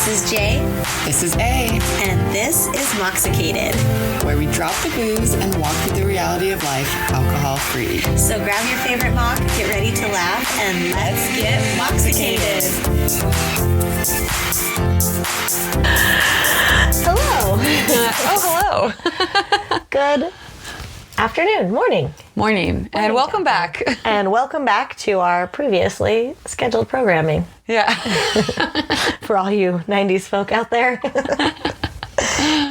This is Jay. This is A. And this is Moxicated, where we drop the booze and walk through the reality of life alcohol-free. So grab your favorite mock, get ready to laugh, and let's get Moxicated. Hello. Oh, hello. Good afternoon, Morning. And welcome back. And welcome back to our previously scheduled programming. Yeah. For all you 90s folk out there.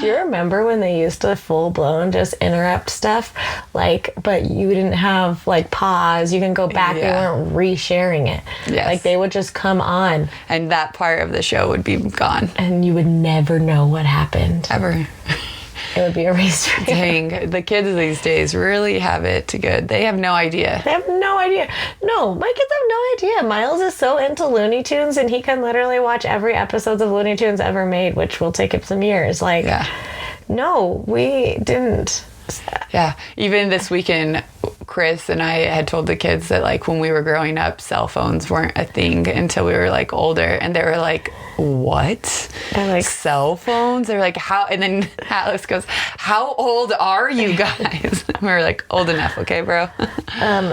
Do you remember when they used to full-blown just interrupt stuff? But you didn't have, pause. You can go back. Yeah. They weren't resharing it. Yes. They would just come on. And that part of the show would be gone. And you would never know what happened. Ever. It would be erased. Dang, the kids these days really have it good. They have no idea. They have no idea. No, my kids have no idea. Miles is so into Looney Tunes, and he can literally watch every episode of Looney Tunes ever made, which will take him some years. No, we didn't. Yeah. Even this weekend, Chris and I had told the kids that, when we were growing up, cell phones weren't a thing until we were, older. And they were like, what? They're like, cell phones? They're like, how? And then Alex goes, how old are you guys? We were like, old enough. Okay, bro.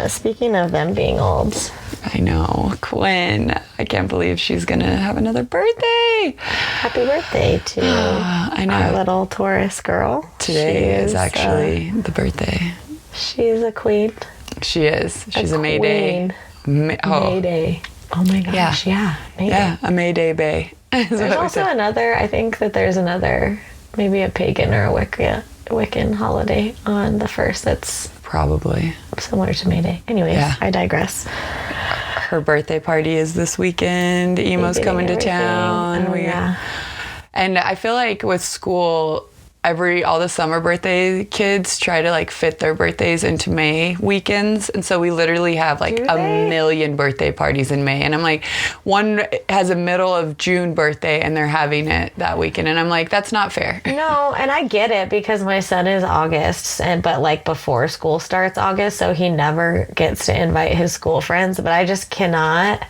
Speaking of them being old. I know. Quinn. I can't believe she's going to have another birthday. Happy birthday to I know. our little Taurus girl. Today is actually the birthday. She's a queen. She is. She's a Mayday. Mayday. Oh my gosh, yeah. Mayday. Yeah, a Mayday Bay. There's also another, I think that there's another, maybe a pagan or a Wiccan holiday on the 1st that's probably similar to Mayday. Anyways, yeah. I digress. Her birthday party is this weekend. Emo's coming to town. Oh, yeah. And I feel like with school, all the summer birthday kids try to fit their birthdays into May weekends. And so we literally have a million birthday parties in May. And I'm like, one has a middle of June birthday and they're having it that weekend. And I'm like, that's not fair. No, and I get it because my son is August, but before school starts August, so he never gets to invite his school friends. But I just cannot.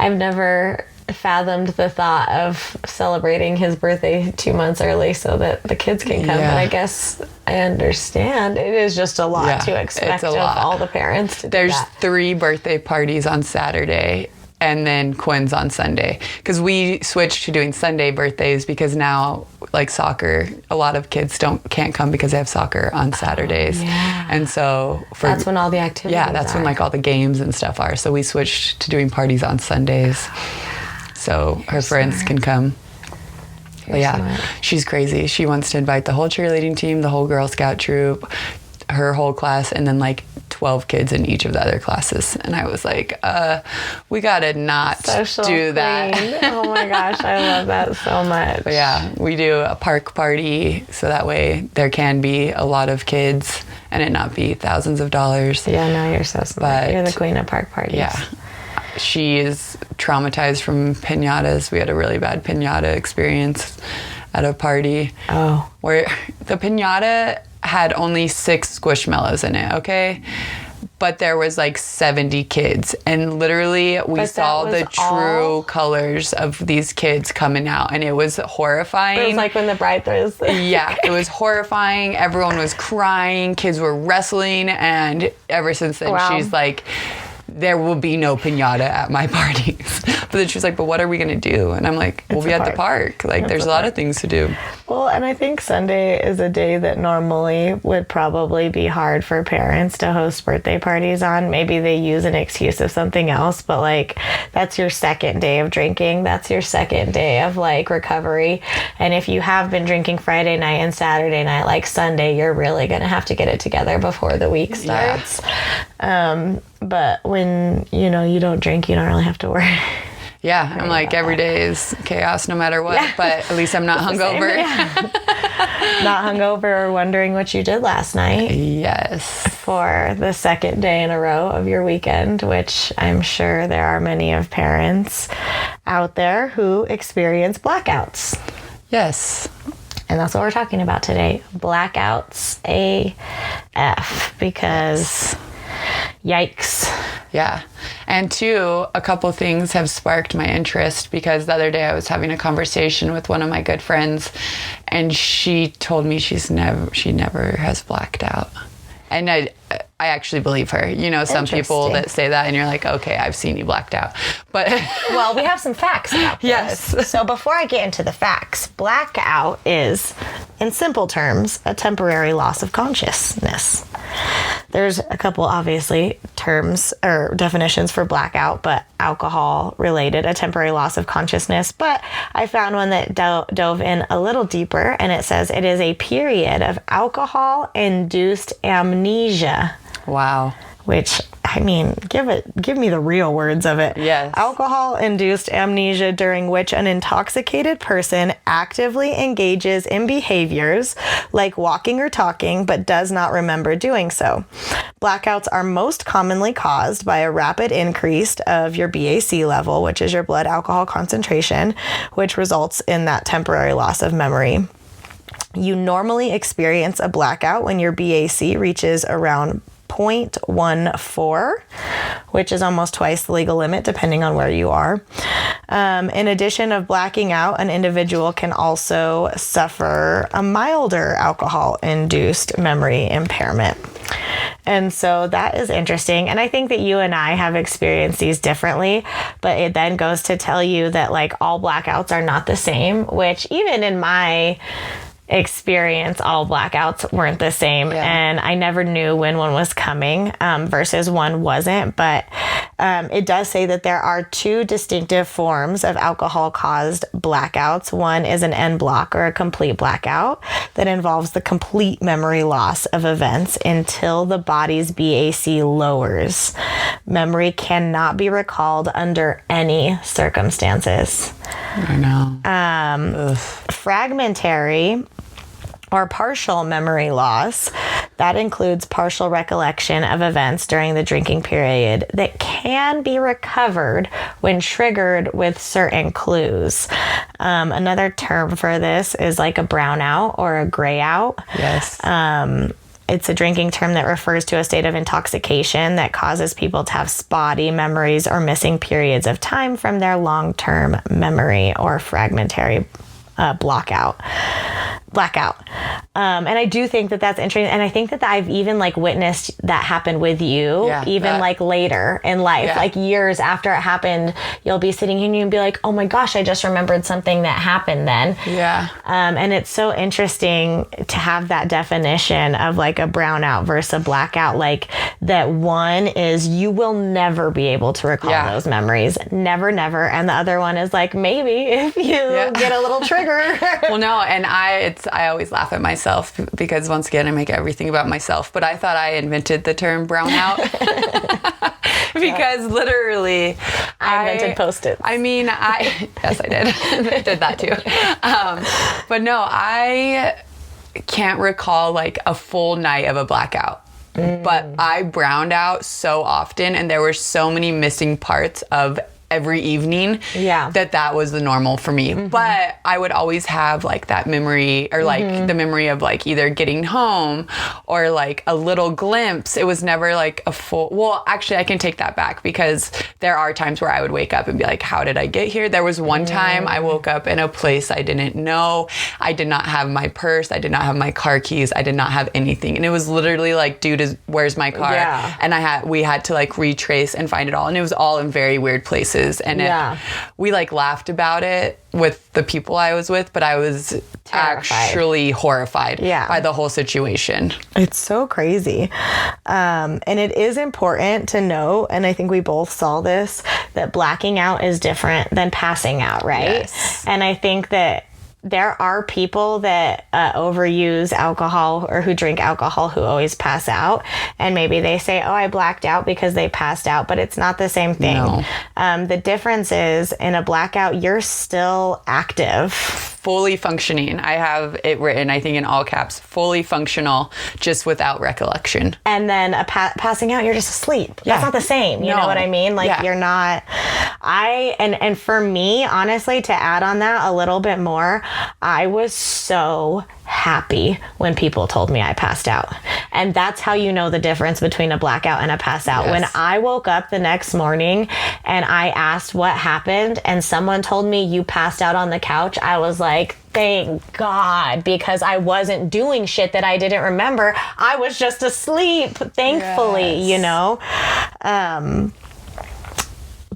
I've never fathomed the thought of celebrating his birthday 2 months early so that the kids can come. Yeah. But I guess I understand. It is just a lot to expect of all the parents to There's do that. 3 birthday parties on Saturday and then Quinn's on Sunday. Because we switched to doing Sunday birthdays because now, soccer, a lot of kids can't come because they have soccer on Saturdays. Yeah. And so that's when all the activities Yeah, that's when all the games and stuff are. So we switched to doing parties on Sundays. So her friends can come. But yeah, she's crazy. She wants to invite the whole cheerleading team, the whole Girl Scout troop, her whole class, and then 12 kids in each of the other classes. And I was like, we gotta not do that. Oh my gosh, I love that so much. But yeah, we do a park party so that way there can be a lot of kids and it not be thousands of dollars. Yeah, no, you're so smart. You're the queen of park parties. Yeah. She is traumatized from piñatas. We had a really bad piñata experience at a party. Oh. Where the piñata had only 6 squishmallows in it, okay? But there was 70 kids. And literally we saw the true colors of these kids coming out. And it was horrifying. It was like when the bride throws the... Yeah, it was horrifying. Everyone was crying. Kids were wrestling. And ever since then, she's like... there will be no piñata at my parties. But then she was like, but what are we going to do? And I'm like, we'll be at the park. There's a lot of things to do. Well, and I think Sunday is a day that normally would probably be hard for parents to host birthday parties on. Maybe they use an excuse of something else, but that's your second day of drinking. That's your second day of recovery. And if you have been drinking Friday night and Saturday night, Sunday, you're really going to have to get it together before the week starts. Yeah. But when, you don't drink, you don't really have to worry. Yeah, I'm every day is chaos no matter what, but at least I'm not hungover. Not hungover or wondering what you did last night. Yes. For the second day in a row of your weekend, which I'm sure there are many of parents out there who experience blackouts. Yes. And that's what we're talking about today. Blackouts AF, because yikes. Yeah. And two, a couple things have sparked my interest, because the other day I was having a conversation with one of my good friends, and she told me she never has blacked out. And I actually believe her. You know, some people that say that and you're like, okay, I've seen you blacked out. But well, we have some facts about this. Yes. So before I get into the facts, blackout is, in simple terms, a temporary loss of consciousness. There's a couple, obviously, terms or definitions for blackout, but alcohol related, a temporary loss of consciousness. But I found one that dove in a little deeper, and it says it is a period of alcohol-induced amnesia. Wow. Which, I mean, give me the real words of it. Yes. Alcohol-induced amnesia during which an intoxicated person actively engages in behaviors like walking or talking, but does not remember doing so. Blackouts are most commonly caused by a rapid increase of your BAC level, which is your blood alcohol concentration, which results in that temporary loss of memory. You normally experience a blackout when your BAC reaches around 0.14, which is almost twice the legal limit, depending on where you are. In addition of blacking out, an individual can also suffer a milder alcohol-induced memory impairment. And so that is interesting. And I think that you and I have experienced these differently, but it then goes to tell you that like all blackouts are not the same, which even in my experience, all blackouts weren't the same. Yeah. And I never knew when one was coming versus one wasn't. But it does say that there are two distinctive forms of alcohol-caused blackouts. One is an en bloc, or a complete blackout, that involves the complete memory loss of events until the body's BAC lowers. Memory cannot be recalled under any circumstances. I know. Fragmentary or partial memory loss, that includes partial recollection of events during the drinking period that can be recovered when triggered with certain clues. Another term for this is like a brownout or a grayout. Yes. It's a drinking term that refers to a state of intoxication that causes people to have spotty memories or missing periods of time from their long-term memory, or fragmentary blackout. And I do think that that's interesting. And I think that I've even like witnessed that happen with you, like later in life, like years after it happened, you'll be sitting here and you'll be like, oh my gosh, I just remembered something that happened then. Yeah. And it's so interesting to have that definition of like a brownout versus a blackout. Like that one is you will never be able to recall those memories. Never. And the other one is like, maybe if you get a little trigger. Well, no. And I always laugh at myself because once again, I make everything about myself, but I thought I invented the term brownout because literally I invented Post-its. I mean, yes, I did. I did that too. But no, I can't recall like a full night of a blackout. But I browned out so often, and there were so many missing parts of every evening that was the normal for me. But I would always have like that memory, or like the memory of like either getting home or like a little glimpse. It was never like a full, well, actually I can take that back, because there are times where I would wake up and be like, how did I get here? There was one time I woke up in a place I didn't know. I did not have my purse. I did not have my car keys. I did not have anything. And it was literally like, dude, where's my car? And we had to like retrace and find it all. And it was all in very weird places. And we like laughed about it with the people I was with, but I was actually horrified by the whole situation. It's so crazy. And it is important to know, and I think we both saw this, that blacking out is different than passing out, right? Yes. And I think that there are people that overuse alcohol, or who drink alcohol, who always pass out. And maybe they say, oh, I blacked out because they passed out, but it's not the same thing. No. The difference is, in a blackout, you're still active. Fully functioning. I have it written, I think in all caps, fully functional, just without recollection. And then passing out, you're just asleep. That's not the same. You know what I mean? Like you're not, and for me, honestly, to add on that a little bit more, I was so happy when people told me I passed out. And that's how you know the difference between a blackout and a pass out. Yes. When I woke up the next morning and I asked what happened and someone told me you passed out on the couch, I was like, thank God, because I wasn't doing shit that I didn't remember. I was just asleep, thankfully, Yes. you know?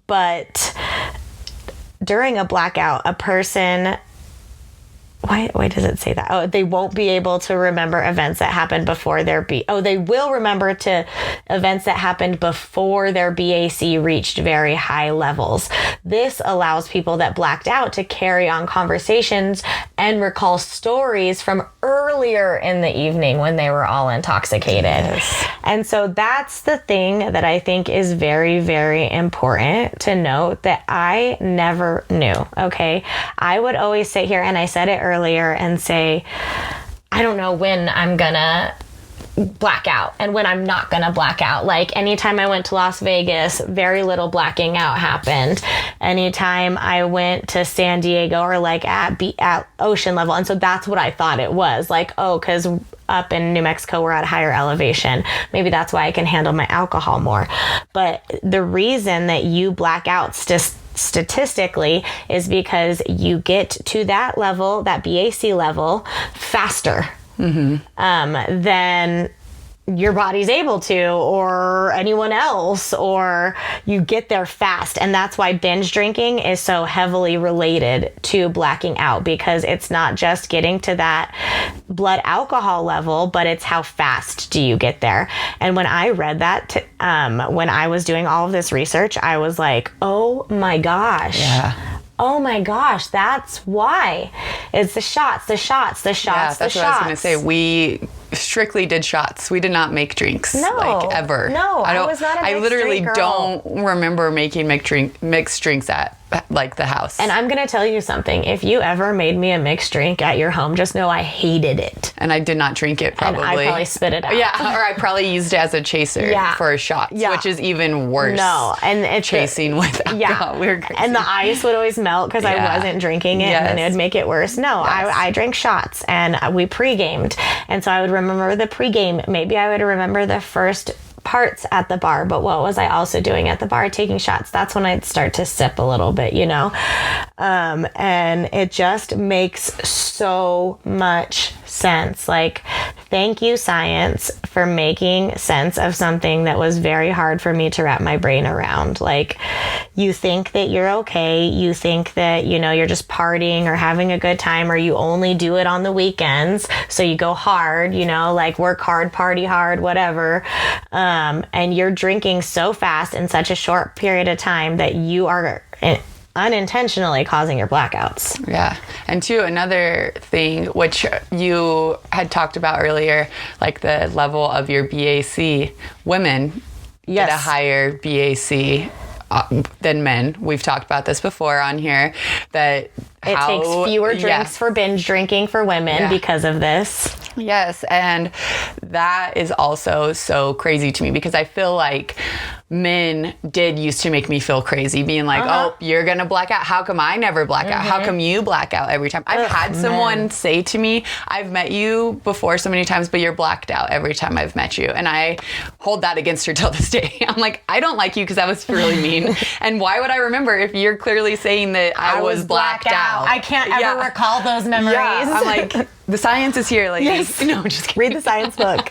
But during a blackout, a person... Why does it say that? Oh, they won't be able to remember events that happened before their they will remember to events that happened before their BAC reached very high levels. This allows people that blacked out to carry on conversations and recall stories from earlier in the evening when they were all intoxicated. Yes. And so that's the thing that I think is very, very important to note that I never knew, okay? I would always sit here, and I said it earlier, and say, I don't know when I'm gonna black out and when I'm not gonna black out. Like anytime I went to Las Vegas, very little blacking out happened. Anytime I went to San Diego or like at ocean level. And so that's what I thought it was like, oh, because up in New Mexico, we're at higher elevation. Maybe that's why I can handle my alcohol more. But the reason that you black out statistically is because you get to that level, that BAC level, faster than your body's able to, or anyone else, or you get there fast. And that's why binge drinking is so heavily related to blacking out, because it's not just getting to that blood alcohol level, but it's how fast do you get there. And when I read that, when I was doing all of this research, I was like, oh my gosh. Yeah. Oh my gosh, that's why. It's the shots. Yeah, that's what I was going to say. We strictly did shots. We did not make drinks. No. Like, ever. No, I was not a I mixed literally drink girl. don't remember making mixed drinks at, like, the house. And I'm going to tell you something. If you ever made me a mixed drink at your home, just know I hated it. And I did not drink it, probably. And I probably spit it out. Yeah, or I probably used it as a chaser for shots, which is even worse. No, and it's chasing with alcohol. Yeah, we were crazy. and the ice would always melt because I wasn't drinking it, and then it would make it worse. No, I drank shots, and we pre-gamed, and so I would remember the pre-game. Maybe I would remember the first parts at the bar, but what was I also doing at the bar? Taking shots. That's when I'd start to sip a little bit, you know? And it just makes so much sense. Like, thank you, science, for making sense of something that was very hard for me to wrap my brain around. Like, you think that you're okay. You think that, you know, you're just partying or having a good time, or you only do it on the weekends. So you go hard, you know, like work hard, party hard, whatever. And you're drinking so fast in such a short period of time that you are unintentionally causing your blackouts. Yeah. And two, another thing, which you had talked about earlier, like the level of your BAC, women get a higher BAC than men. We've talked about this before on here, that it takes fewer drinks for binge drinking for women because of this. Yes, and that is also so crazy to me, because I feel like men did used to make me feel crazy, being like, oh, you're gonna black out. How come I never black out? How come you black out every time? I've had someone say to me, I've met you before so many times, but you're blacked out every time I've met you. And I hold that against her till this day. I'm like, I don't like you because that was really mean. And why would I remember if you're clearly saying that I was blacked out? I can't ever recall those memories. Yeah, I'm like, the science is here. Like, no, just kidding. Read the science book.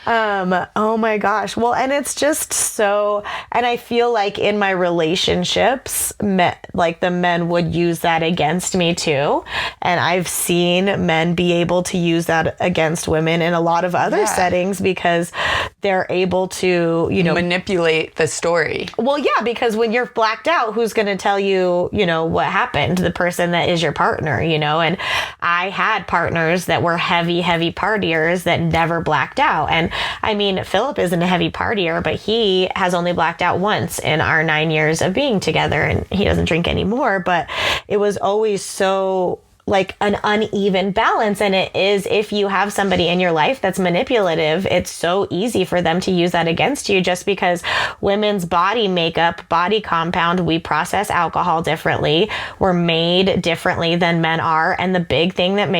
Oh my gosh. Well, and it's just so, and I feel like in my relationships, like the men would use that against me too. And I've seen men be able to use that against women in a lot of other settings, because they're able to, you know, manipulate the story. Well, yeah, because when you're blacked out, who's going to tell you, you know, what happened? The person that is your partner, you know. And I had partners that were heavy partiers that never blacked out. And I mean, Philip isn't a heavy partier, but he has only blacked out once in our 9 years of being together, and he doesn't drink anymore. But it was always so like an uneven balance. And it is, if you have somebody in your life that's manipulative, it's so easy for them to use that against you, just because women's body makeup, body compound, we process alcohol differently. We're made differently than men are. And the big thing that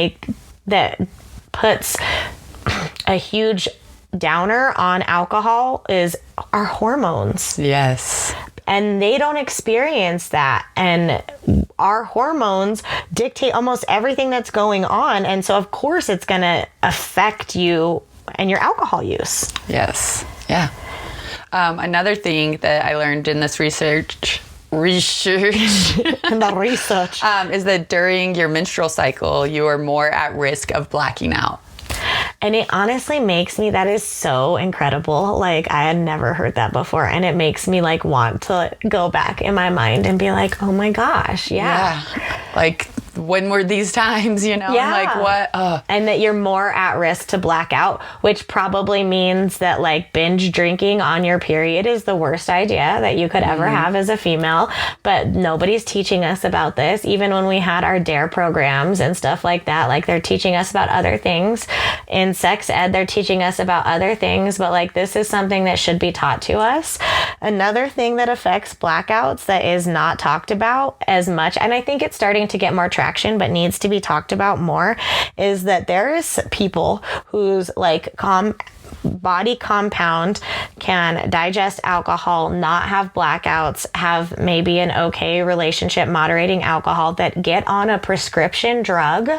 that puts a huge downer on alcohol is our hormones. Yes. And they don't experience that. And our hormones dictate almost everything that's going on. And so, of course, it's going to affect you and your alcohol use. Yes. Yeah. Another thing that I learned in this research And the research. is that during your menstrual cycle, you are more at risk of blacking out. And it honestly makes me, that is so incredible. Like, I had never heard that before. And it makes me like want to go back in my mind and be like, oh my gosh. Yeah. Like, when were these times, you know? Yeah. Like, what? And that you're more at risk to black out, which probably means that like binge drinking on your period is the worst idea that you could ever have as a female. But nobody's teaching us about this. Even when we had our DARE programs and stuff like that, like they're teaching us about other things. In sex ed, they're teaching us about other things. But like, this is something that should be taught to us. Another thing that affects blackouts that is not talked about as much, and I think it's starting to get more traction, but needs to be talked about more, is that there is people whose like body compound can digest alcohol, not have blackouts, have maybe an okay relationship moderating alcohol, that get on a prescription drug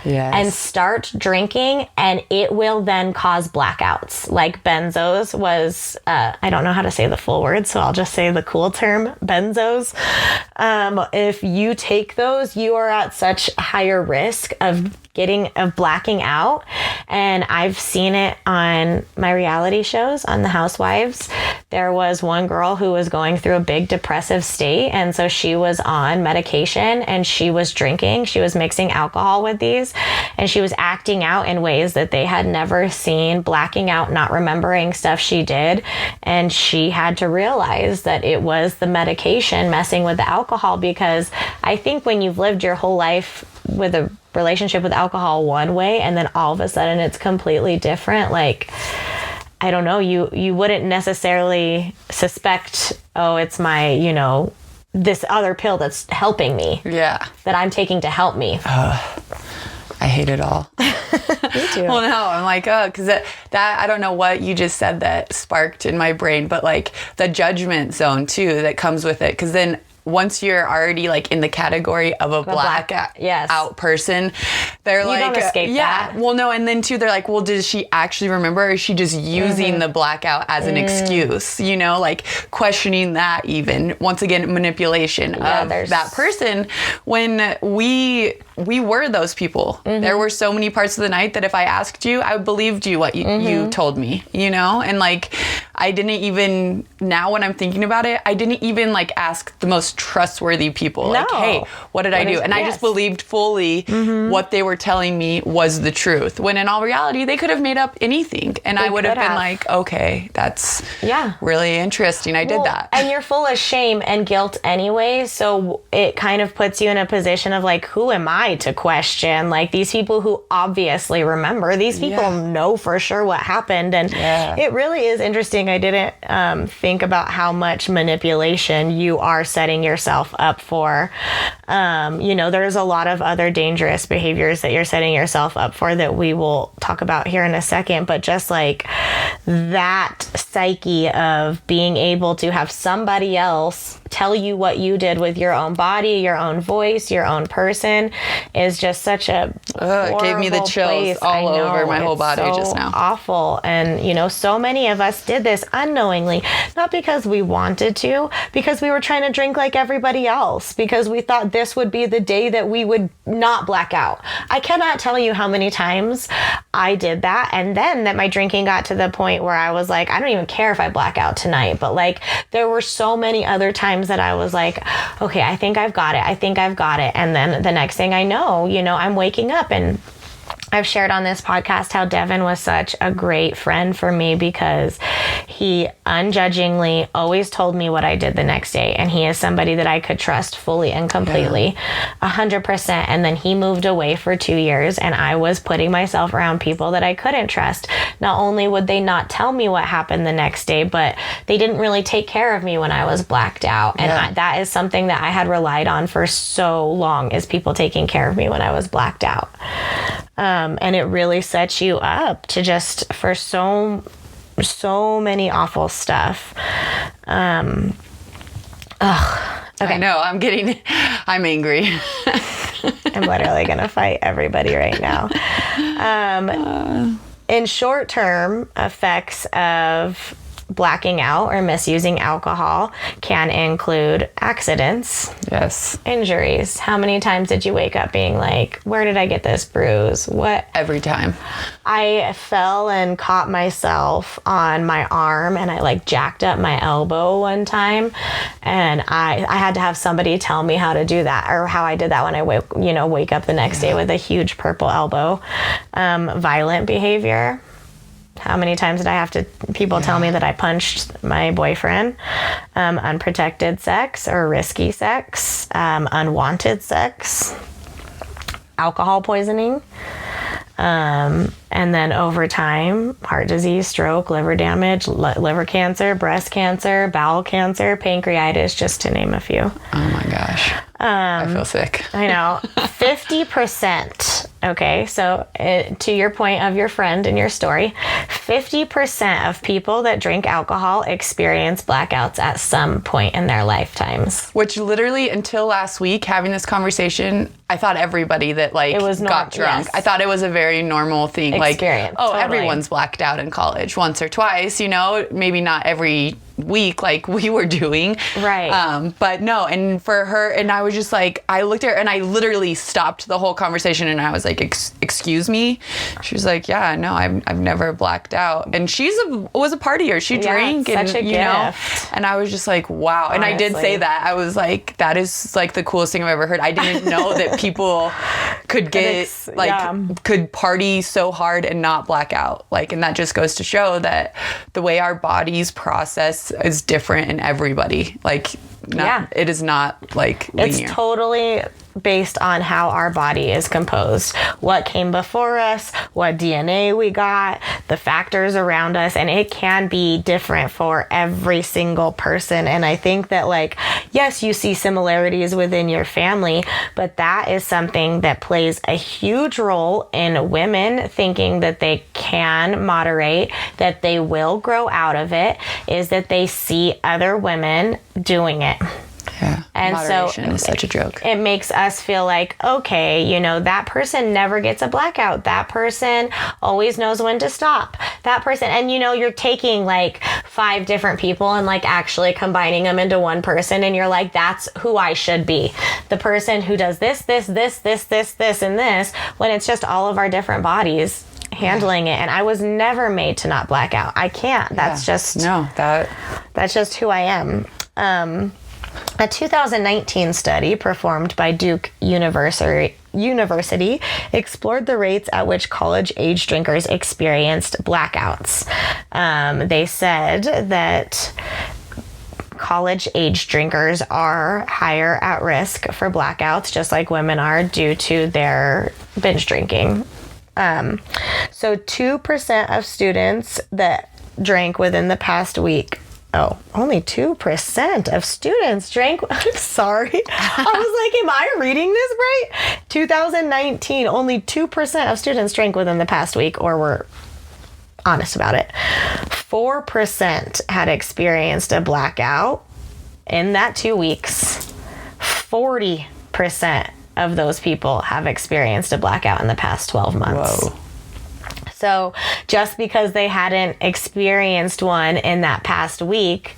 and start drinking, and it will then cause blackouts. Like benzos was, I don't know how to say the full word, so I'll just say the cool term, benzos. If you take those, you are at such higher risk of blacking out. And I've seen it on my reality shows on the Housewives. There was one girl who was going through a big depressive state, and so she was on medication and she was drinking. She was mixing alcohol with these, and she was acting out in ways that they had never seen, blacking out, not remembering stuff she did. And she had to realize that it was the medication messing with the alcohol, because I think when you've lived your whole life with a relationship with alcohol one way, and then all of a sudden it's completely different, like, I don't know, you wouldn't necessarily suspect, oh, it's my, you know, this other pill that's helping me. Yeah. That I'm taking to help me. I hate it all. Me too. Well, no, I'm like, because that, I don't know what you just said that sparked in my brain, but like the judgment zone too that comes with it. Because then once you're already like in the category of a blackout person, they're you like, don't escape that. Well, no, and then too, they're like, well, does she actually remember, or is she just using the blackout as an excuse? You know, like questioning that, even once again, manipulation of that person. When we were those people, there were so many parts of the night that if I asked you, I believed you what you told me, you know, and like I didn't even, now when I'm thinking about it, I didn't even like ask the most trustworthy people, like, hey, what did I do? And I just believed fully what they were telling me was the truth, when in all reality they could have made up anything, and I would have been like, okay, that's really interesting, I did that. And you're full of shame and guilt anyway, so it kind of puts you in a position of like, who am I to question? Like, these people who obviously remember, these people know for sure what happened. And it really is interesting. I didn't think about how much manipulation you are setting yourself up for. You know, there's a lot of other dangerous behaviors that you're setting yourself up for that we will talk about here in a second, but just like that psyche of being able to have somebody else tell you what you did with your own body, your own voice, your own person is just such a it gave me the chills place. all over my whole body just now. Awful. And you know, so many of us did this unknowingly, not because we wanted to, because we were trying to drink like everybody else, because we thought this would be the day that we would not black out. I cannot tell you how many times I did that, and then that my drinking got to the point where I was like, I don't even care if I black out tonight. But like, there were so many other times that I was like, okay, I think I've got it. And then the next thing I know, you know, I'm waking up, and I've shared on this podcast how Devin was such a great friend for me, because he unjudgingly always told me what I did the next day. And he is somebody that I could trust fully and completely, 100%. And then he moved away for 2 years, and I was putting myself around people that I couldn't trust. Not only would they not tell me what happened the next day, but they didn't really take care of me when I was blacked out. And that is something that I had relied on for so long, is people taking care of me when I was blacked out. And it really sets you up to just for so many awful stuff. Okay. I know. I'm angry. I'm literally going to fight everybody right now. In short term, effects of blacking out or misusing alcohol can include accidents. Yes. Injuries. How many times did you wake up being like, where did I get this bruise? What? Every time. I fell and caught myself on my arm, and I like jacked up my elbow one time, and I had to have somebody tell me how to do that, or how I did that when I wake up the next day with a huge purple elbow. Violent behavior. How many times did I have to people tell me that I punched my boyfriend? Unprotected sex or risky sex, unwanted sex, alcohol poisoning, and then over time, heart disease, stroke, liver damage, liver cancer, breast cancer, bowel cancer, pancreatitis, just to name a few. Oh my gosh. I feel sick. I know. 50%. Okay, so to your point of your friend in your story, 50% of people that drink alcohol experience blackouts at some point in their lifetimes. Which literally, until last week, having this conversation, I thought everybody that got drunk. Yes. I thought it was a very normal thing. Experience. Totally. Everyone's blacked out in college once or twice, maybe not every week like we were doing. Right. But no, and for her, and I was just like, I looked at her and I literally stopped the whole conversation and I was like, excuse me? She was like, yeah, no, I've never blacked out. And was a partier. She drank and, such a gift. and I was just like, wow. Honestly. And I did say that. I was like, that is like the coolest thing I've ever heard. I didn't know that people could could party so hard and not black out. And that just goes to show that the way our bodies process is different in everybody. It is not linear. It's totally based on how our body is composed, what came before us, what DNA we got, the factors around us, and it can be different for every single person. And I think that yes, you see similarities within your family, but that is something that plays a huge role in women thinking that they can moderate, that they will grow out of it, is that they see other women doing it. Yeah. And moderation so is such a joke. It makes us feel like, okay, that person never gets a blackout. That person always knows when to stop. That person, and you're taking 5 different people and actually combining them into one person, and you're like, that's who I should be. The person who does this, and this, when it's just all of our different bodies handling it. And I was never made to not black out. I can't. That's just that's just who I am. A 2019 study performed by Duke University explored the rates at which college-age drinkers experienced blackouts. They said that college-age drinkers are higher at risk for blackouts, just like women are, due to their binge drinking. So 2% of students that drank within the past week. Oh, only 2% of students drank. I'm sorry. I was like, am I reading this right? 2019, only 2% of students drank within the past week, or were honest about it. 4% had experienced a blackout in that 2 weeks. 40% of those people have experienced a blackout in the past 12 months. Whoa. So just because they hadn't experienced one in that past week,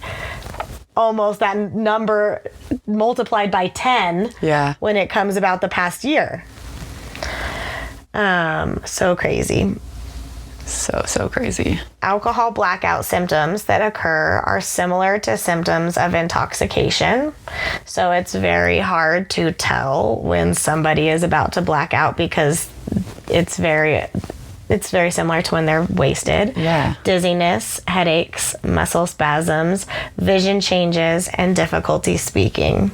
almost that number multiplied by 10 when it comes about the past year. So crazy. So crazy. Alcohol blackout symptoms that occur are similar to symptoms of intoxication. So it's very hard to tell when somebody is about to black out because it's very similar to when they're wasted. Yeah. Dizziness, headaches, muscle spasms, vision changes, and difficulty speaking.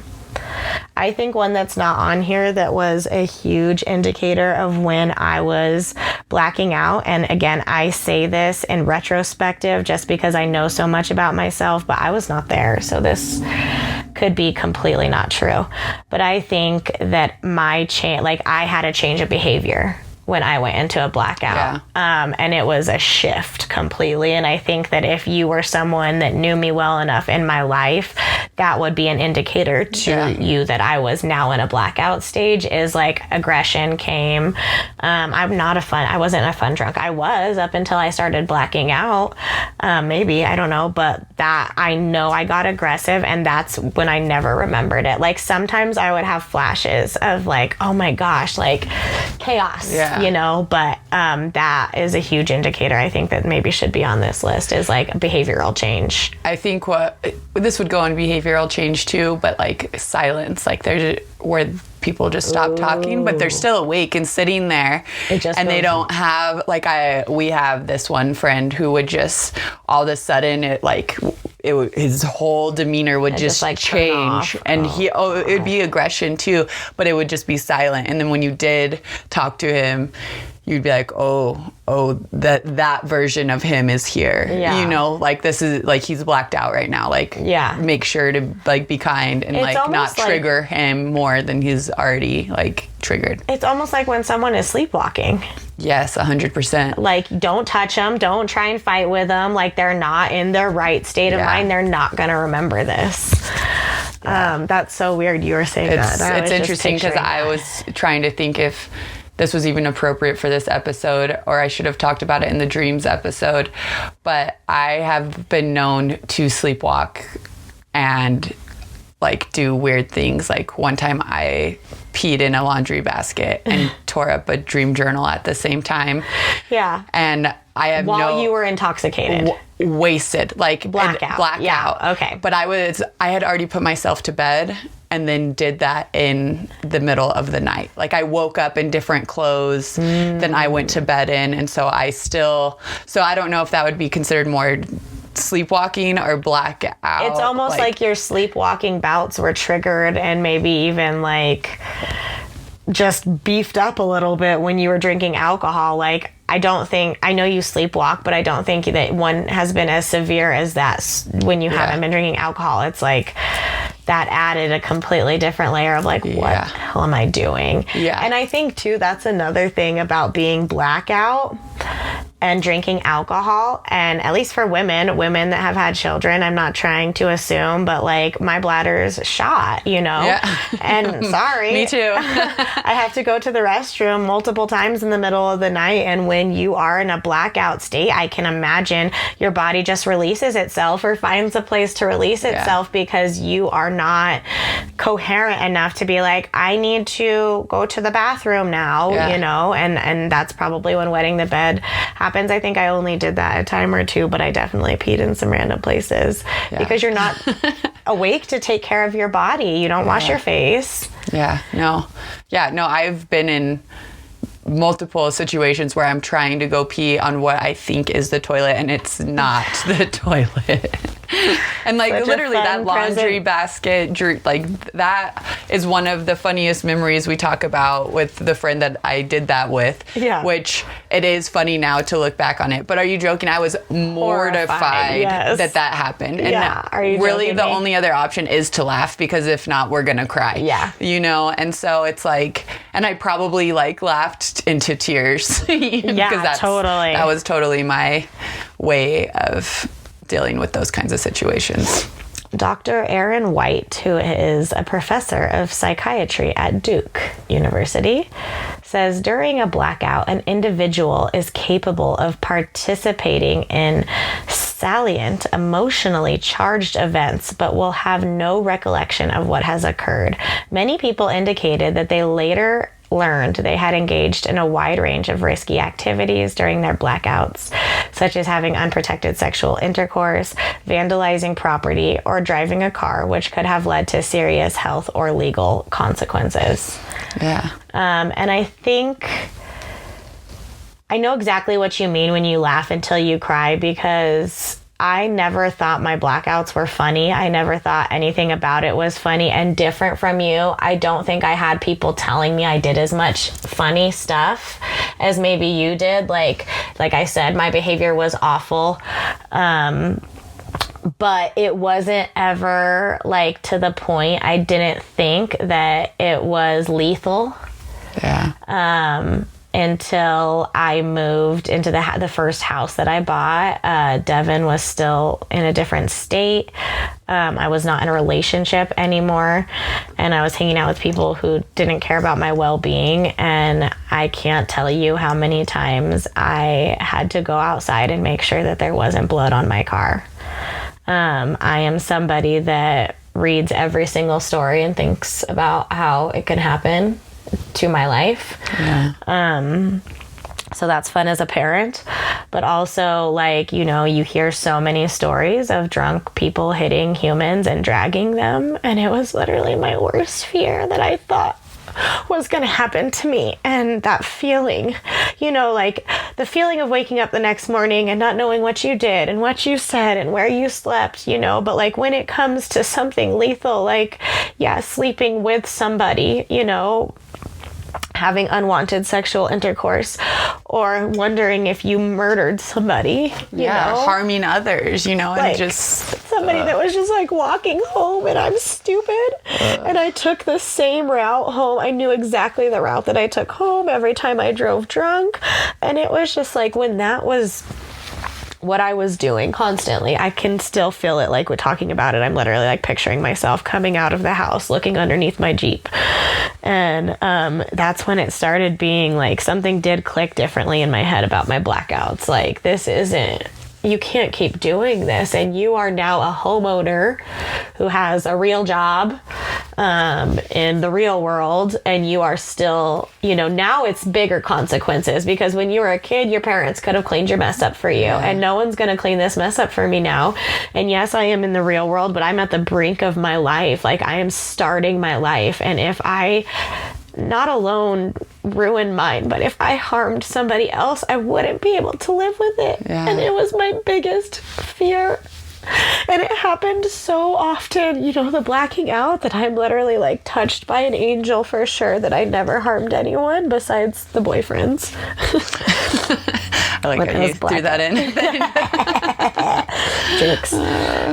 I think one that's not on here that was a huge indicator of when I was blacking out, and again, I say this in retrospective just because I know so much about myself, but I was not there, so this could be completely not true. But I think that I had a change of behavior. when I went into a blackout. And it was a shift completely. And I think that if you were someone that knew me well enough in my life, that would be an indicator to you that I was now in a blackout stage, is like aggression came. I wasn't a fun drunk. I was up until I started blacking out. Maybe, I don't know, but that I know I got aggressive, and that's when I never remembered it. Like sometimes I would have flashes of like, oh my gosh, like chaos, you know, but that is a huge indicator. I think that maybe should be on this list, is like behavioral change. I think this would go on behavioral change too, but like silence, like there's where people just stop talking, but they're still awake and sitting there, and they don't have we have this one friend who would just all of a sudden his whole demeanor would just like change, and it would be aggression too, but it would just be silent. And then when you did talk to him, you'd be like, that version of him is here. You know, like this is like he's blacked out right now. Like, make sure to like be kind and like not trigger him more than he's already like triggered. It's almost like when someone is sleepwalking. Yes, 100%. Like, don't touch them. Don't try and fight with them. Like, they're not in their right state of mind. They're not going to remember this. That's so weird you were saying that. It's interesting because I was trying to think if this was even appropriate for this episode, or I should have talked about it in the dreams episode. But I have been known to sleepwalk and like do weird things. Like one time I peed in a laundry basket and tore up a dream journal at the same time. Yeah. And I have while you were intoxicated. Wasted. Like blackout. Yeah. Okay. But I had already put myself to bed and then did that in the middle of the night. Like I woke up in different clothes than I went to bed in. And so I don't know if that would be considered more sleepwalking or blackout. It's almost like your sleepwalking bouts were triggered and maybe even like just beefed up a little bit when you were drinking alcohol. Like I know you sleepwalk, but I don't think that one has been as severe as that when you haven't been drinking alcohol. It's like that added a completely different layer of like, what the hell am I doing? Yeah. And I think too, that's another thing about being blackout and drinking alcohol. And at least for women that have had children, I'm not trying to assume, but like my bladder's shot, you know? Yeah. And sorry. Me too. I have to go to the restroom multiple times in the middle of the night. And when you are in a blackout state, I can imagine your body just releases itself or finds a place to release itself because you are not coherent enough to be like, I need to go to the bathroom now, you know? And that's probably when wetting the bed happens. I think I only did that a time or two, but I definitely peed in some random places because you're not awake to take care of your body. You don't wash your face. No, I've been in multiple situations where I'm trying to go pee on what I think is the toilet and it's not the toilet. And like such literally that laundry basket, like that is one of the funniest memories we talk about with the friend that I did that with, which it is funny now to look back on it. But are you joking? I was mortified that happened. And are you really the only other option is to laugh because if not, we're going to cry. Yeah. You know? And so it's like, and I probably like laughed into tears. Totally. That was totally my way of dealing with those kinds of situations. Dr. Aaron White, who is a professor of psychiatry at Duke University, says during a blackout, an individual is capable of participating in salient, emotionally charged events, but will have no recollection of what has occurred. Many people indicated that they later learned they had engaged in a wide range of risky activities during their blackouts, such as having unprotected sexual intercourse, vandalizing property, or driving a car, which could have led to serious health or legal consequences. Yeah. And I think I know exactly what you mean when you laugh until you cry, because I never thought my blackouts were funny. I never thought anything about it was funny. And different from you, I don't think I had people telling me I did as much funny stuff as maybe you did. Like I said, my behavior was awful. But it wasn't ever like to the point I didn't think that it was lethal. Yeah. until I moved into the first house that I bought. Devin was still in a different state. I was not in a relationship anymore, and I was hanging out with people who didn't care about my well-being. And I can't tell you how many times I had to go outside and make sure that there wasn't blood on my car. I am somebody that reads every single story and thinks about how it can happen to my life. Yeah. So that's fun as a parent, but also, like, you know, you hear so many stories of drunk people hitting humans and dragging them. And it was literally my worst fear that I thought was going to happen to me. And that feeling, you know, like the feeling of waking up the next morning and not knowing what you did and what you said and where you slept, you know, but like when it comes to something lethal, like, yeah, sleeping with somebody, you know, having unwanted sexual intercourse, or wondering if you murdered somebody, you know? Harming others, you know, and like, just somebody that was just like walking home, and I'm stupid. And I took the same route home. I knew exactly the route that I took home every time I drove drunk. And it was just like, when that was what I was doing constantly, I can still feel it. Like, we're talking about it, I'm literally like picturing myself coming out of the house, looking underneath my Jeep. And that's when it started being like, something did click differently in my head about my blackouts. Like, this isn't, you can't keep doing this. And you are now a homeowner who has a real job in the real world. And you are still, you know, now it's bigger consequences, because when you were a kid, your parents could have cleaned your mess up for you. And no one's going to clean this mess up for me now. And yes, I am in the real world, but I'm at the brink of my life. Like, I am starting my life. And if I not alone ruined mine, but if I harmed somebody else, I wouldn't be able to live with it. Yeah. And it was my biggest fear. And it happened so often, you know, the blacking out, that I'm literally like touched by an angel for sure, that I never harmed anyone besides the boyfriends. I like how you threw that in. Jerks.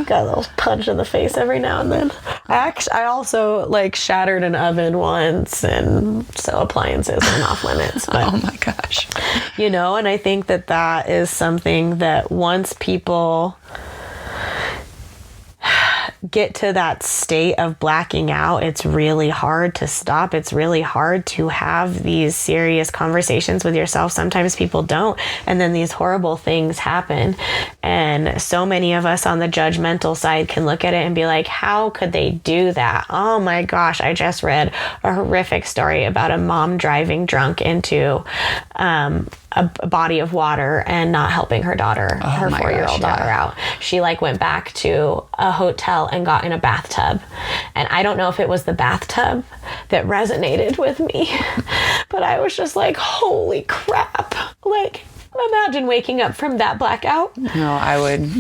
Got a little punch in the face every now and then. I also like shattered an oven once, and so appliances are off limits. But, oh my gosh. You know, and I think that that is something that once people get to that state of blacking out, it's really hard to stop. It's really hard to have these serious conversations with yourself. Sometimes people don't, and then these horrible things happen. And so many of us on the judgmental side can look at it and be like, how could they do that? Oh my gosh, I just read a horrific story about a mom driving drunk into a body of water and not helping her daughter, her 4-year-old daughter out. She like went back to a hotel and got in a bathtub. And I don't know if it was the bathtub that resonated with me, but I was just like, holy crap. Like, imagine waking up from that blackout. No, I would.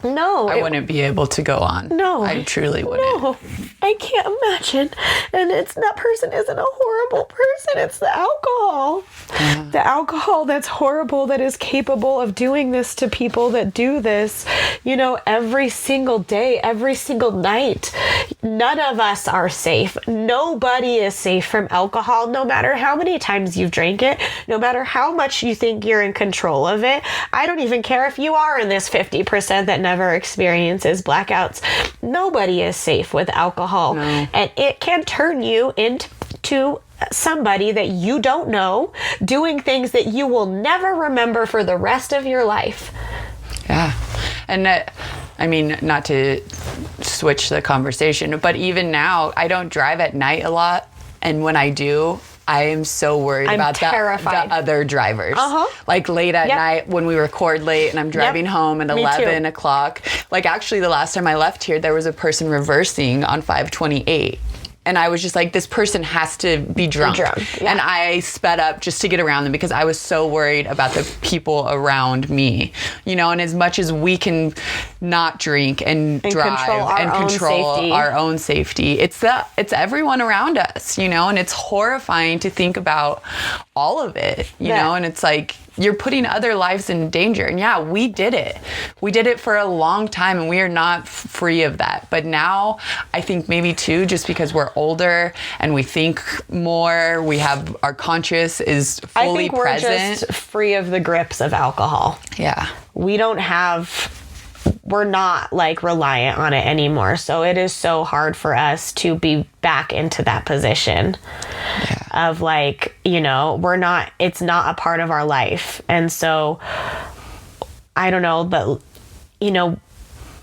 No. I wouldn't be able to go on. No. I truly wouldn't. No. I can't imagine. And that person isn't a horrible person. It's the alcohol. Yeah. The alcohol that's horrible, that is capable of doing this to people that do this, you know, every single day, every single night. None of us are safe. Nobody is safe from alcohol, no matter how many times you've drank it, no matter how much you think you're in control of it. I don't even care if you are in this 50% that never experiences blackouts. Nobody is safe with alcohol. No. And it can turn you into somebody that you don't know, doing things that you will never remember for the rest of your life. Yeah. And I mean, not to switch the conversation, but even now, I don't drive at night a lot. And when I do, I am so worried about the other drivers. Like late at night when we record late and I'm driving home at 11 o'clock. Like actually the last time I left here, there was a person reversing on 528. And I was just like, this person has to be drunk. And I sped up just to get around them because I was so worried about the people around me. You know, and as much as we can not drink and drive and control our own safety, it's everyone around us, you know, and it's horrifying to think about all of it, you know? And it's like, you're putting other lives in danger. And yeah, we did it. We did it for a long time, and we are not free of that. But now I think maybe too, just because we're older and we think more, we have our conscious is fully present. I think we're just free of the grips of alcohol. Yeah. We're not like reliant on it anymore. So it is so hard for us to be back into that position of like, you know, it's not a part of our life. And so I don't know, but you know,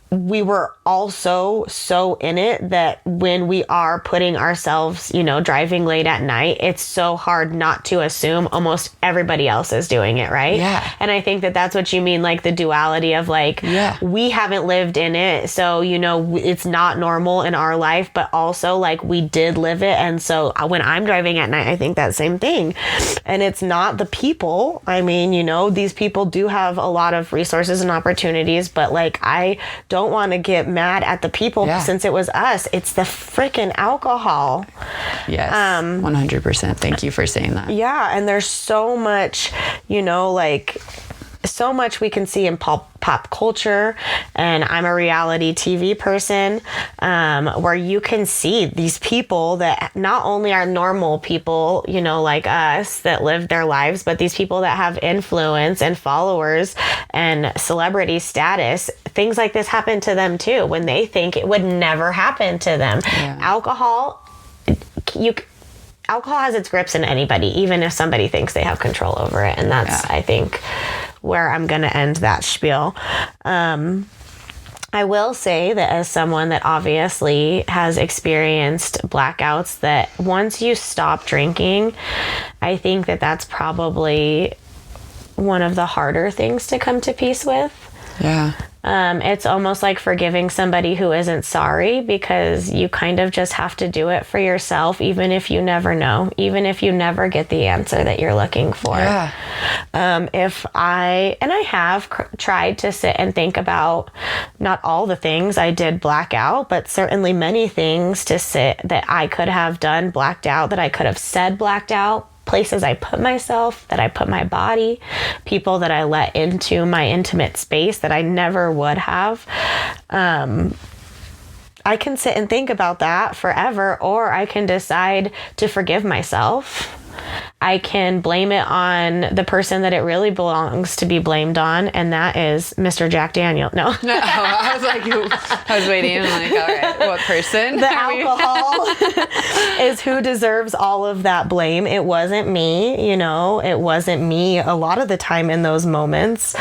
we were also so in it that when we are putting ourselves, you know, driving late at night, it's so hard not to assume almost everybody else is doing it, right? Yeah. And I think that that's what you mean, like the duality of like, we haven't lived in it, so, you know, it's not normal in our life, but also like we did live it. And so when I'm driving at night, I think that same thing. And it's not the people. I mean, you know, these people do have a lot of resources and opportunities, but like, I don't want to get mad at the people since it was us. It's the freaking alcohol. Yes. 100%. Thank you for saying that. Yeah. And there's so much, you know, like so much we can see in pop culture, and I'm a reality TV person, where you can see these people that not only are normal people, you know, like us that live their lives, but these people that have influence and followers and celebrity status. Things like this happen to them too when they think it would never happen to them. Yeah. Alcohol has its grips in anybody, even if somebody thinks they have control over it. And that's, I think, where I'm going to end that spiel. I will say that as someone that obviously has experienced blackouts, that once you stop drinking, I think that that's probably one of the harder things to come to peace with. Yeah. It's almost like forgiving somebody who isn't sorry, because you kind of just have to do it for yourself, even if you never know, even if you never get the answer that you're looking for. Yeah. I have tried to sit and think about not all the things I did black out, but certainly many things that I could have done blacked out, that I could have said blacked out. Places I put myself, that I put my body, people that I let into my intimate space that I never would have. I can sit and think about that forever, or I can decide to forgive myself. I can blame it on the person that it really belongs to be blamed on, and that is Mr. Jack Daniel. No, I was like, I was waiting. I'm like, all right, what person? The alcohol is who deserves all of that blame. It wasn't me, you know, it wasn't me a lot of the time in those moments.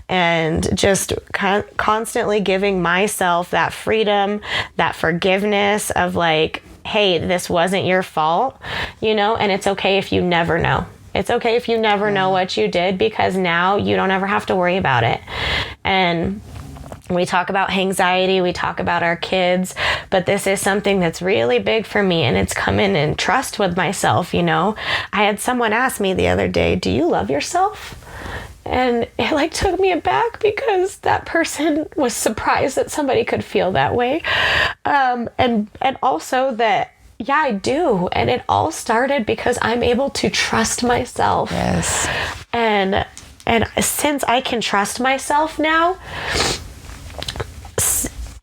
And just constantly giving myself that freedom, that forgiveness of like, hey, this wasn't your fault, you know, and it's okay if you never know. It's okay if you never know what you did, because now you don't ever have to worry about it. And we talk about anxiety, we talk about our kids, but this is something that's really big for me, and it's come in trust with myself, you know. I had someone ask me the other day, do you love yourself? And it like took me aback, because that person was surprised that somebody could feel that way. And also that, yeah, I do. And it all started because I'm able to trust myself. Yes. And since I can trust myself now,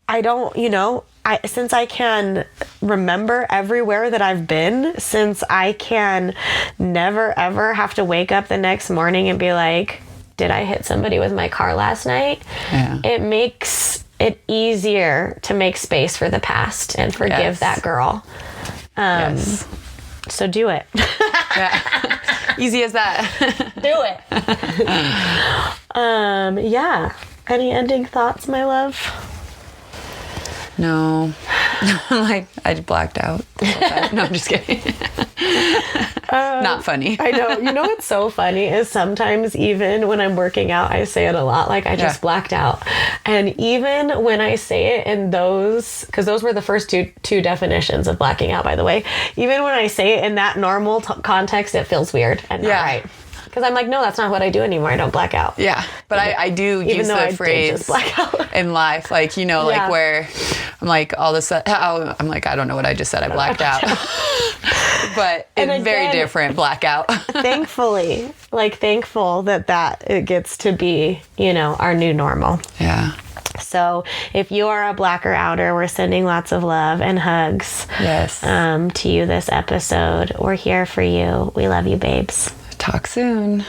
I don't, you know, since I can remember everywhere that I've been, since I can never ever have to wake up the next morning and be like, did I hit somebody with my car last night? Yeah. It makes it easier to make space for the past and forgive that girl. Yes. So do it. Yeah. Easy as that. Do it. Yeah. Any ending thoughts, my love? No. Like, I blacked out. No, I'm just kidding. Not funny. I know. You know what's so funny is sometimes even when I'm working out, I say it a lot, like I just blacked out. And even when I say it in those, because those were the first two definitions of blacking out, by the way. Even when I say it in that normal context, it feels weird and not right. Because I'm like, no, that's not what I do anymore. I don't black out. Yeah. But I do use though I the did phrase just black out. in life, like, you know, like where I'm like, all of a sudden, I'm like, I don't know what I just said. I blacked out. But it's very different blackout. Thankfully, like thankful that it gets to be, you know, our new normal. Yeah. So if you are a blacker outer, we're sending lots of love and hugs to you this episode. We're here for you. We love you, babes. Talk soon.